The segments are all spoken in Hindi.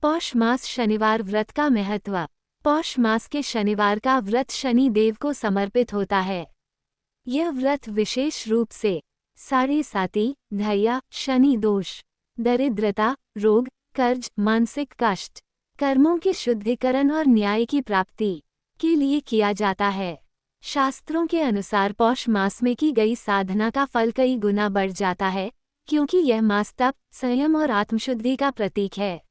पौष मास शनिवार व्रत का महत्व। पौष मास के शनिवार का व्रत शनि देव को समर्पित होता है। यह व्रत विशेष रूप से साढ़े साती, धैर्य, शनि दोष, दरिद्रता, रोग, कर्ज, मानसिक कष्ट, कर्मों के शुद्धिकरण और न्याय की प्राप्ति के लिए किया जाता है। शास्त्रों के अनुसार पौष मास में की गई साधना का फल कई गुना बढ़ जाता है, क्योंकि यह मास तप, संयम और आत्मशुद्धि का प्रतीक है।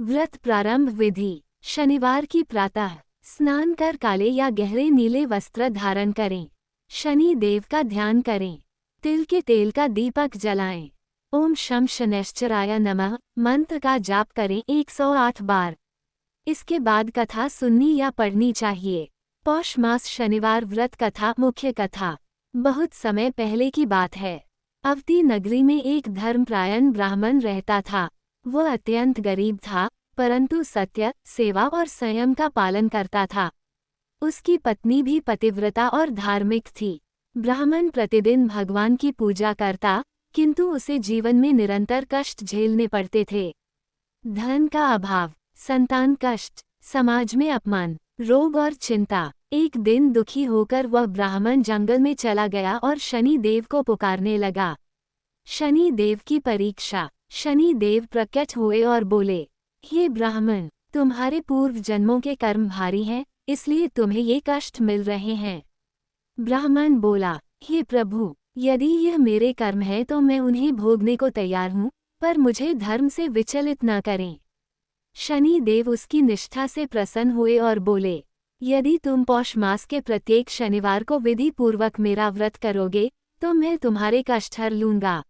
व्रत प्रारंभ विधि। शनिवार की प्रातः स्नान कर काले या गहरे नीले वस्त्र धारण करें। शनि देव का ध्यान करें। तिल के तेल का दीपक जलाएं। ओम शं शनैश्चराय नमः मंत्र का जाप करें 108 बार। इसके बाद कथा सुननी या पढ़नी चाहिए। पौष मास शनिवार व्रत कथा। मुख्य कथा। बहुत समय पहले की बात है। अवती नगरी में एक धर्मपरायण ब्राह्मण रहता था। वह अत्यंत गरीब था, परंतु सत्य, सेवा और संयम का पालन करता था। उसकी पत्नी भी पतिव्रता और धार्मिक थी। ब्राह्मण प्रतिदिन भगवान की पूजा करता, किंतु उसे जीवन में निरंतर कष्ट झेलने पड़ते थे। धन का अभाव, संतान कष्ट, समाज में अपमान, रोग और चिंता। एक दिन दुखी होकर वह ब्राह्मण जंगल में चला गया और शनि देव को पुकारने लगा। शनि देव की परीक्षा। शनि देव प्रकट हुए और बोले, हे ब्राह्मण, तुम्हारे पूर्व जन्मों के कर्म भारी हैं, इसलिए तुम्हें ये कष्ट मिल रहे हैं। ब्राह्मण बोला, हे प्रभु, यदि यह मेरे कर्म है तो मैं उन्हें भोगने को तैयार हूँ, पर मुझे धर्म से विचलित न करें। शनि देव उसकी निष्ठा से प्रसन्न हुए और बोले, यदि तुम पौष मास के प्रत्येक शनिवार को विधि पूर्वक मेरा व्रत करोगे तो मैं तुम्हारे कष्ट हर लूंगा।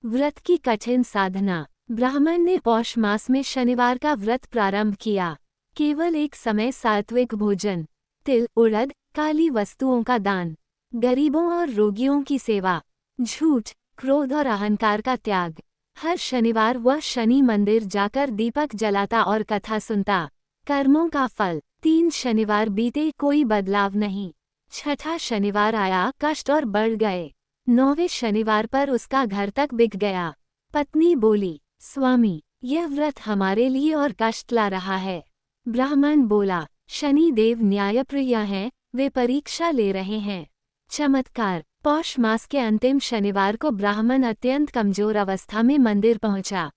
व्रत की कठिन साधना। ब्राह्मण ने पौष मास में शनिवार का व्रत प्रारंभ किया। केवल एक समय सात्विक भोजन, तिल, उड़द, काली वस्तुओं का दान, गरीबों और रोगियों की सेवा, झूठ, क्रोध और अहंकार का त्याग। हर शनिवार वह शनि मंदिर जाकर दीपक जलाता और कथा सुनता। कर्मों का फल। 3 शनिवार बीते, कोई बदलाव नहीं। छठा शनिवार आया, कष्ट और बढ़ गए। 9वें शनिवार पर उसका घर तक बिक गया। पत्नी बोली, स्वामी, यह व्रत हमारे लिए और कष्ट ला रहा है। ब्राह्मण बोला, शनि देव न्यायप्रिय हैं, वे परीक्षा ले रहे हैं। चमत्कार। पौष मास के अंतिम शनिवार को ब्राह्मण अत्यंत कमजोर अवस्था में मंदिर पहुंचा।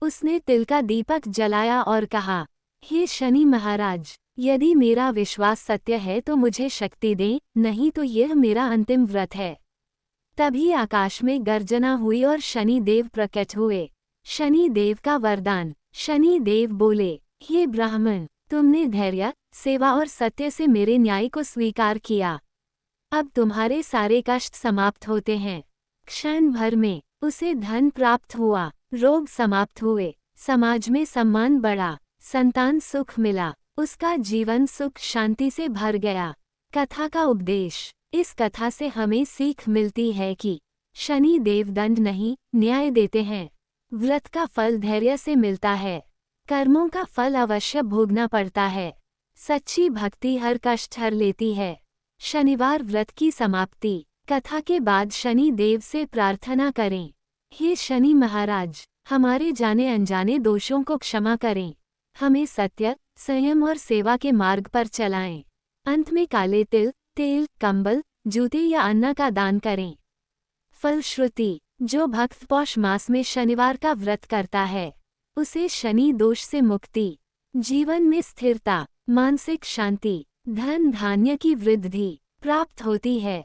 उसने तिल का दीपक जलाया और कहा, हे शनि महाराज, यदि मेरा विश्वास सत्य है तो मुझे शक्ति दें, नहीं तो यह मेरा अंतिम व्रत है। तभी आकाश में गर्जना हुई और शनि देव प्रकट हुए। शनि देव का वरदान। शनि देव बोले, हे ब्राह्मण, तुमने धैर्य, सेवा और सत्य से मेरे न्याय को स्वीकार किया। अब तुम्हारे सारे कष्ट समाप्त होते हैं। क्षण भर में उसे धन प्राप्त हुआ, रोग समाप्त हुए, समाज में सम्मान बढ़ा, संतान सुख मिला, उसका जीवन सुख शांति से भर गया। कथा का उपदेश। इस कथा से हमें सीख मिलती है कि शनि देव दंड नहीं, न्याय देते हैं। व्रत का फल धैर्य से मिलता है। कर्मों का फल अवश्य भोगना पड़ता है। सच्ची भक्ति हर कष्ट हर लेती है। शनिवार व्रत की समाप्ति। कथा के बाद शनि देव से प्रार्थना करें, हे शनि महाराज, हमारे जाने अनजाने दोषों को क्षमा करें। हमें सत्य, संयम और सेवा के मार्ग पर चलाएं। अंत में काले तिल, तेल, कंबल, जूते या अन्न का दान करें। फलश्रुति। जो भक्त पौष मास में शनिवार का व्रत करता है, उसे शनि दोष से मुक्ति, जीवन में स्थिरता, मानसिक शांति, धन धान्य की वृद्धि प्राप्त होती है।